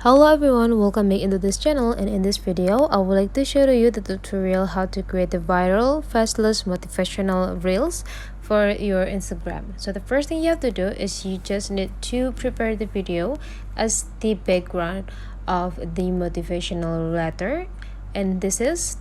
Hello everyone, welcome back into this channel, and in this video I would like to show you the tutorial how to create the viral faceless motivational reels for your Instagram. So the first thing you have to do is you just need to prepare the video as the background of the motivational letter, and this is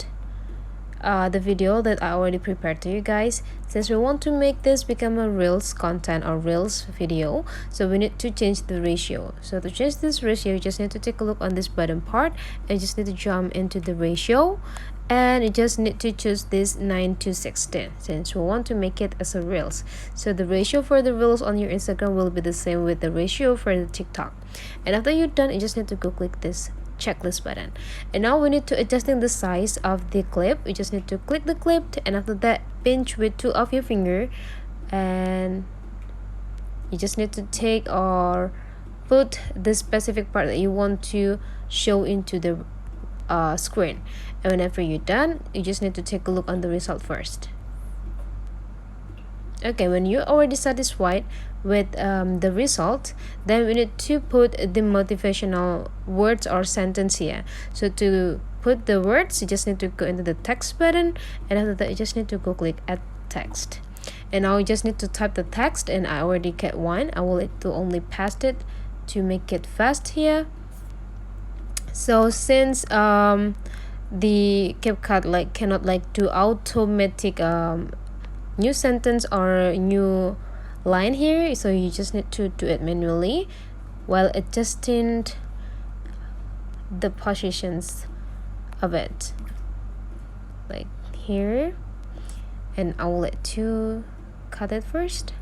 the video that I already prepared to you guys. Since we want to make this become a reels content or reels video, so we need to change the ratio. So to change this ratio, you just need to take a look on this bottom part and you just need to jump into the ratio, and you just need to choose this 9:16 since we want to make it as a reels. So the ratio for the reels on your Instagram will be the same with the ratio for the TikTok. And after you're done, you just need to go click this checklist button, and now we need to adjusting the size of the clip. You just need to click the clip, and after that pinch with two of your finger, and you just need to take or put the specific part that you want to show into the screen. And whenever you're done, you just need to take a look on the result first. Okay, when you're already satisfied with the result, then we need to put the motivational words or sentence here. So to put the words, you just need to go into the text button, and after that you just need to go click add text, and now you just need to type the text, and I already get one. I will need to only paste it to make it fast here. So since the CapCut cannot do automatic new sentence or new line here, so you just need to do it manually while adjusting the positions of it, like here. And I will let you cut it first.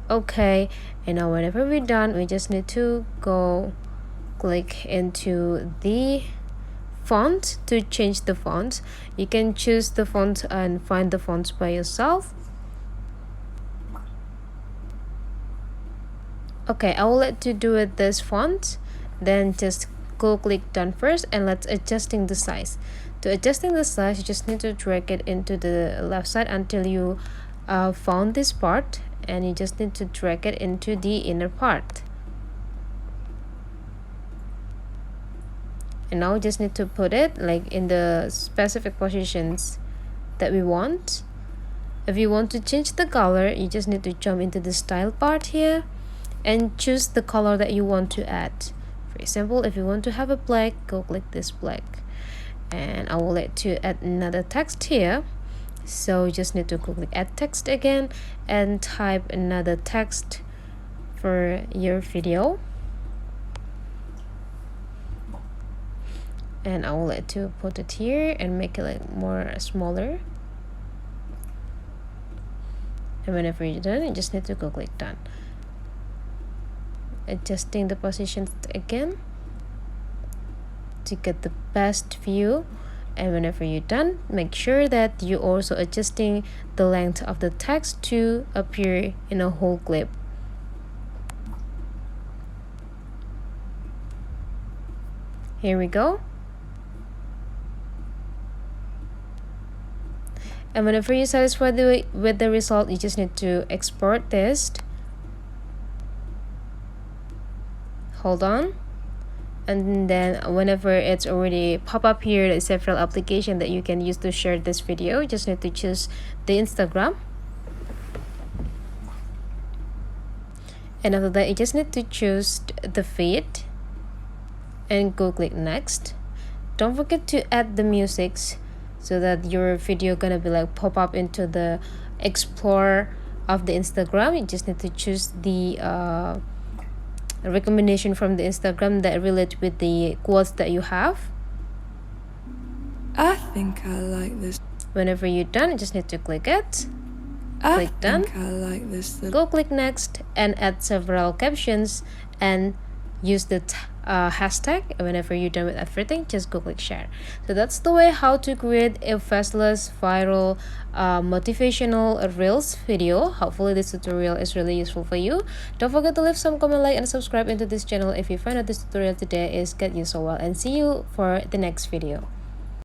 Okay, and now whenever we're done, we just need to go click into the font to change the font. You can choose the font and find the fonts by yourself. Okay, I will let you do it this font, then just go click done first, and let's adjusting the size. To adjusting the size, you just need to drag it into the left side until you found this part, and you just need to drag it into the inner part. And now we just need to put it in the specific positions that we want. If you want to change the color, you just need to jump into the style part here and choose the color that you want to add. For example, if you want to have a black, go click this black, and I will let you add another text here. So you just need to go click add text again and type another text for your video, and I will let you put it here and make it more smaller. And whenever you're done, you just need to go click done. Adjusting the positions again to get the best view. And whenever you're done, make sure that you also adjusting the length of the text to appear in a whole clip. Here we go. And whenever you're satisfied with the result, you just need to export this. Hold on, and then whenever it's already pop up here, there's several applications that you can use to share this video. You just need to choose the Instagram, and after that you just need to choose the feed and go click next. Don't forget to add the musics so that your video gonna be pop up into the explore of the Instagram. You just need to choose the recommendation from the Instagram that relate with the quotes that you have. I think I like this. Whenever you're done, you just need to click it. Click done. I like this. Go click next and add several captions and use the hashtag. Whenever you're done with everything, just go click share. So that's the way how to create a faceless viral motivational reels video. Hopefully this tutorial is really useful for you. Don't forget to leave some comment, like, and subscribe into this channel if you find that this tutorial today is get you so well, and see you for the next video.